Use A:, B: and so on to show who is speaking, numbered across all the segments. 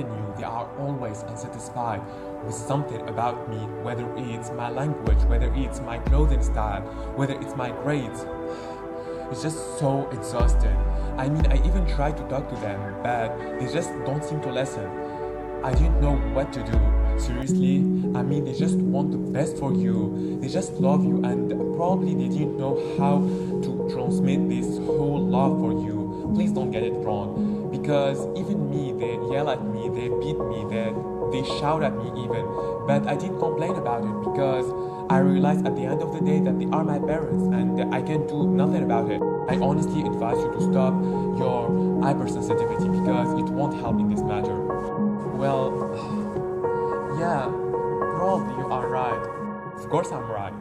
A: you, they are always unsatisfied with something about me, whether it's my language, whether it's my clothing style, whether it's my grades. It's just so exhausting. I mean, I even try to talk to them, but they just don't seem to listen. I didn't know what to do. Seriously, I mean, they just want the best for you. They just love you, and probably they didn't know how to transmit this whole love for you. Please don't get it wrong, because even me, they yell at me, they beat me, they shout at me even. But I didn't complain about it because I realized at the end of the day that they are my parents and I can do nothing about it. I honestly advise you to stop your hypersensitivity because it won't help in this matter. Well, yeah, probably you are right. Of course I'm right.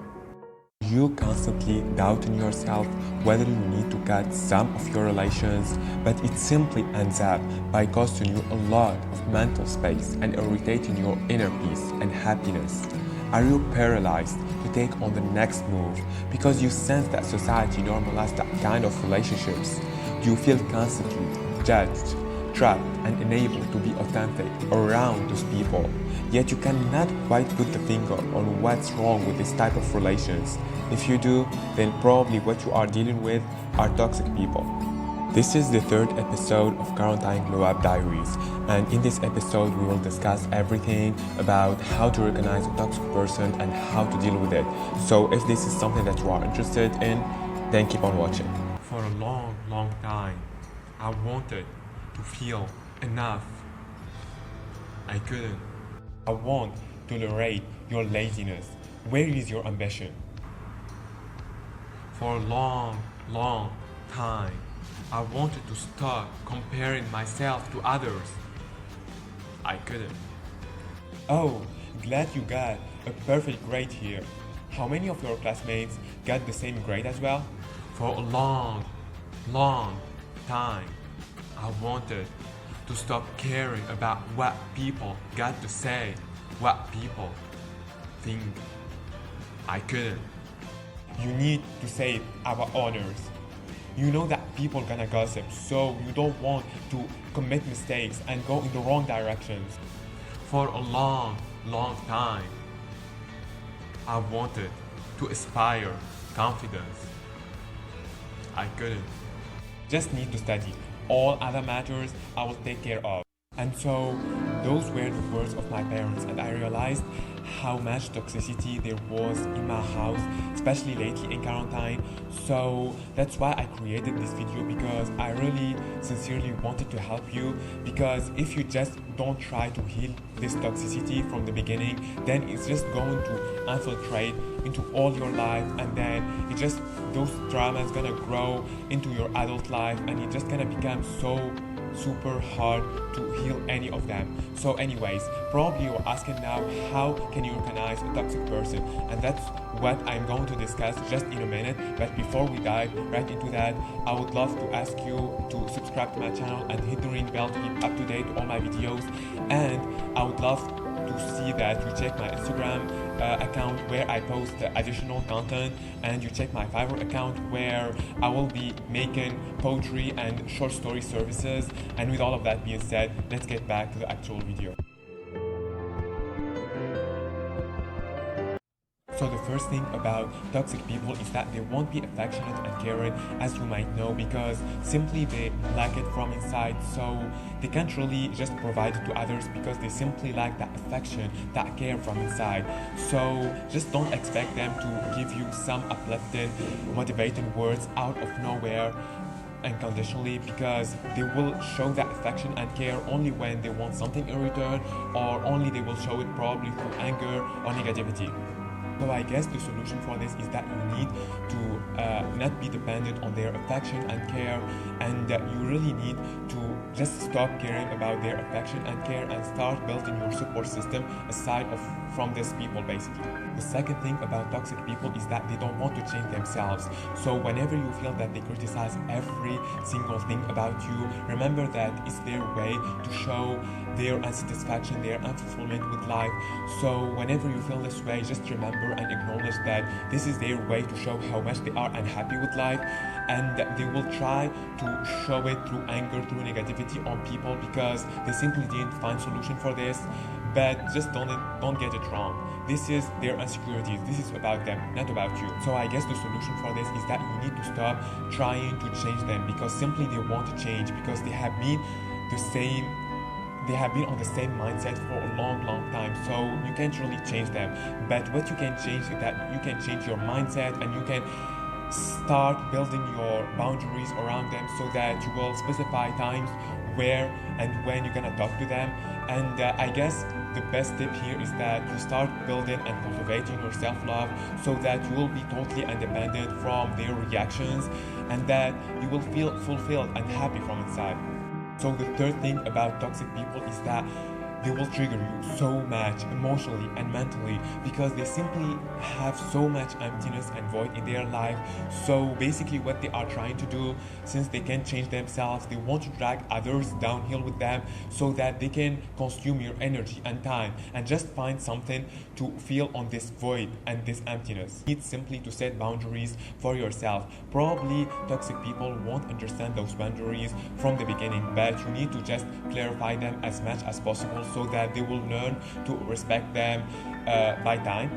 A: You constantly doubting yourself whether you need to cut some of your relations, but it simply ends up by costing you a lot of mental space and irritating your inner peace and happiness. Are you paralyzed to take on the next move because you sense that society normalizes that kind of relationships? Do you feel constantly judged, trapped, and unable to be authentic around those people? Yet you cannot quite put the finger on what's wrong with this type of relations. If you do, then probably what you are dealing with are toxic people. This is the third episode of Quarantine Glow Up Diaries, and in this episode we will discuss everything about how to recognize a toxic person and how to deal with it. So if this is something that you are interested in, then keep on watching. For a long time, I wanted to feel enough. I couldn't. I want to tolerate your laziness. Where is your ambition? For a long time, I wanted to stop comparing myself to others. I couldn't. Oh, glad you got a perfect grade here. How many of your classmates got the same grade as well? For a long time, I wanted to stop caring about what people got to say, what people think. I couldn't. You need to save our honors. You know that people gonna gossip, so you don't want to commit mistakes and go in the wrong directions. For a long time, I wanted to aspire confidence. I couldn't. Just need to study. All other matters I will take care of. And so those were the words of my parents, and I realized how much toxicity there was in my house, especially lately in quarantine. So that's why I created this video, because I really sincerely wanted to help you, because if you just don't try to heal this toxicity from the beginning, then it's just going to infiltrate into all your life, and then it just, those traumas gonna grow into your adult life, and it's just gonna become so super hard to heal any of them. So anyways, probably you're asking now, how can you recognize a toxic person? And that's what I'm going to discuss just in a minute. But before we dive right into that, I would love to ask you to subscribe to my channel and hit the ring bell to keep up to date with all my videos. And I would love to see that you check my Instagram account where I post additional content, and you check my Fiverr account where I will be making poetry and short story services. And with all of that being said, let's get back to the actual video. So the first thing about toxic people is that they won't be affectionate and caring, as you might know, because simply they lack it from inside. So they can't really just provide it to others because they simply lack that affection, that care from inside. So just don't expect them to give you some uplifting, motivating words out of nowhere unconditionally, because they will show that affection and care only when they want something in return, or only they will show it probably through anger or negativity. So I guess the solution for this is that you need to not be dependent on their affection and care, and you really need to just stop caring about their affection and care and start building your support system aside from these people basically. The second thing about toxic people is that they don't want to change themselves. So whenever you feel that they criticize every single thing about you, remember that it's their way to show their unsatisfaction, their unfulfillment with life. So whenever you feel this way, just remember and acknowledge that this is their way to show how much they are unhappy with life, and they will try to show it through anger, through negativity on people, because they simply didn't find solution for this. But just don't get it wrong. This is their insecurities. This is about them, not about you. So I guess the solution for this is that you need to stop trying to change them, because simply they want to change, because they have been on the same mindset for a long time. So you can't really change them. But what you can change is that you can change your mindset, and you can start building your boundaries around them, so that you will specify times where and when you're gonna talk to them. And I guess the best tip here is that you start building and cultivating your self-love, so that you will be totally independent from their reactions, and that you will feel fulfilled and happy from inside. So the third thing about toxic people is that they will trigger you so much emotionally and mentally, because they simply have so much emptiness and void in their life. So basically what they are trying to do, since they can't change themselves, they want to drag others downhill with them, so that they can consume your energy and time, and just find something to fill on this void and this emptiness. You need simply to set boundaries for yourself. Probably toxic people won't understand those boundaries from the beginning, but you need to just clarify them as much as possible, so that they will learn to respect them by time.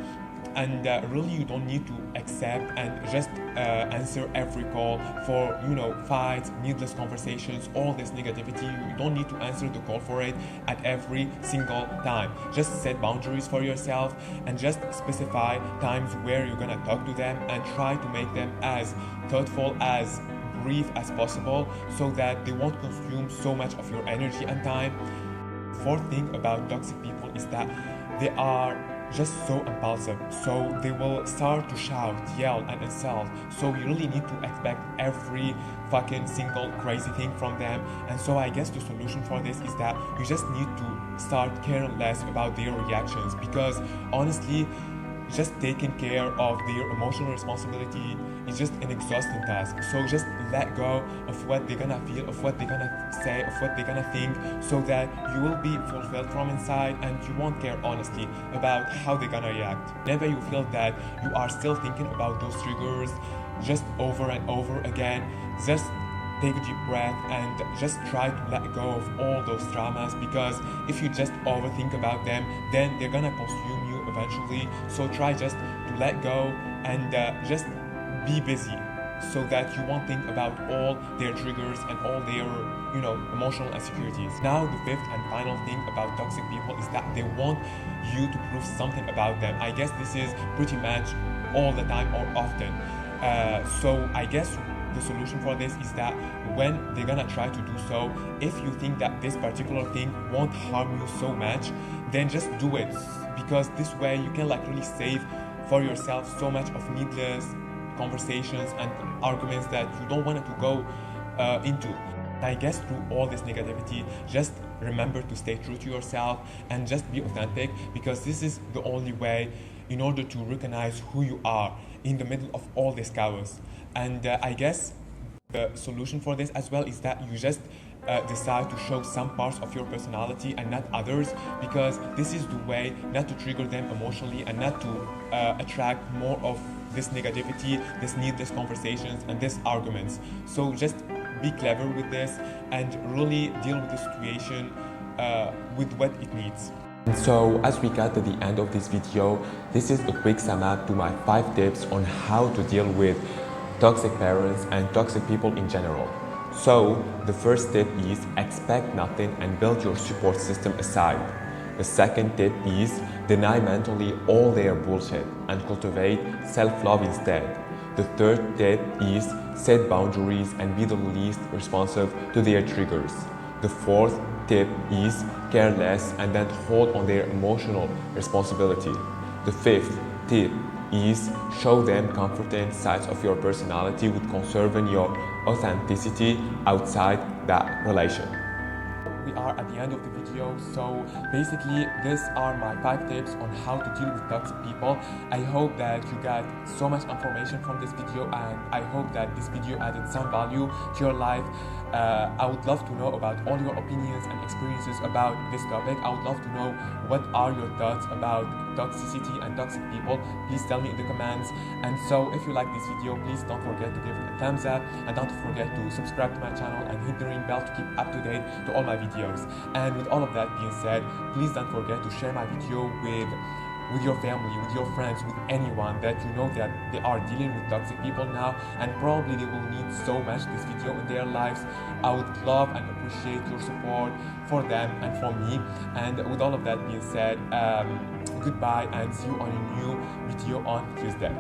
A: And really you don't need to accept and just answer every call for fights, needless conversations, all this negativity. You don't need to answer the call for it at every single time. Just set boundaries for yourself, and just specify times where you're gonna talk to them, and try to make them as thoughtful, as brief as possible, so that they won't consume so much of your energy and time. Fourth thing about toxic people is that they are just so impulsive, so they will start to shout, yell, and insult. So you really need to expect every fucking single crazy thing from them. And so I guess the solution for this is that you just need to start caring less about their reactions, because honestly, just taking care of their emotional responsibility is just an exhausting task. So just let go of what they're gonna feel, of what they're gonna say, of what they're gonna think, so that you will be fulfilled from inside, and you won't care honestly about how they're gonna react. Whenever you feel that you are still thinking about those triggers just over and over again, just take a deep breath and just try to let go of all those dramas, because if you just overthink about them, then they're gonna consume you eventually. So try just to let go and just be busy, so that you won't think about all their triggers and all their emotional insecurities. Now the fifth and final thing about toxic people is that they want you to prove something about them. I guess this is pretty much all the time or often. So I guess the solution for this is that when they're gonna try to do so, if you think that this particular thing won't harm you so much, then just do it, because this way you can really save for yourself so much of needless conversations and arguments that you don't want to go into. I guess through all this negativity, just remember to stay true to yourself and just be authentic, because this is the only way in order to recognize who you are in the middle of all this chaos. And I guess the solution for this as well is that you just decide to show some parts of your personality and not others, because this is the way not to trigger them emotionally and not to attract more of this negativity, this needless conversations and this arguments. So just be clever with this and really deal with the situation with what it needs. So as we got to the end of this video, this is a quick sum up to my 5 tips on how to deal with toxic parents and toxic people in general. So the first tip is expect nothing and build your support system aside. The second tip is deny mentally all their bullshit and cultivate self-love instead. The third tip is set boundaries and be the least responsive to their triggers. The fourth tip is care less and then hold on their emotional responsibility. The fifth tip is show them comforting sides of your personality with conserving your authenticity outside that relation. We are at the end of the video. video. So basically, these are my 5 tips on how to deal with toxic people. I hope that you got so much information from this video, and I hope that this video added some value to your life. I would love to know about all your opinions and experiences about this topic. I would love to know what are your thoughts about toxicity and toxic people. Please tell me in the comments. And so if you like this video, please don't forget to give it a thumbs up, and don't forget to subscribe to my channel and hit the ring bell to keep up to date to all my videos. And with all of that being said, please don't forget to share my video with your family, with your friends, with anyone that you know that they are dealing with toxic people now, and probably they will need so much this video in their lives. I would love and appreciate your support for them and for me. And with all of that being said, goodbye, and see you on a new video on Tuesday.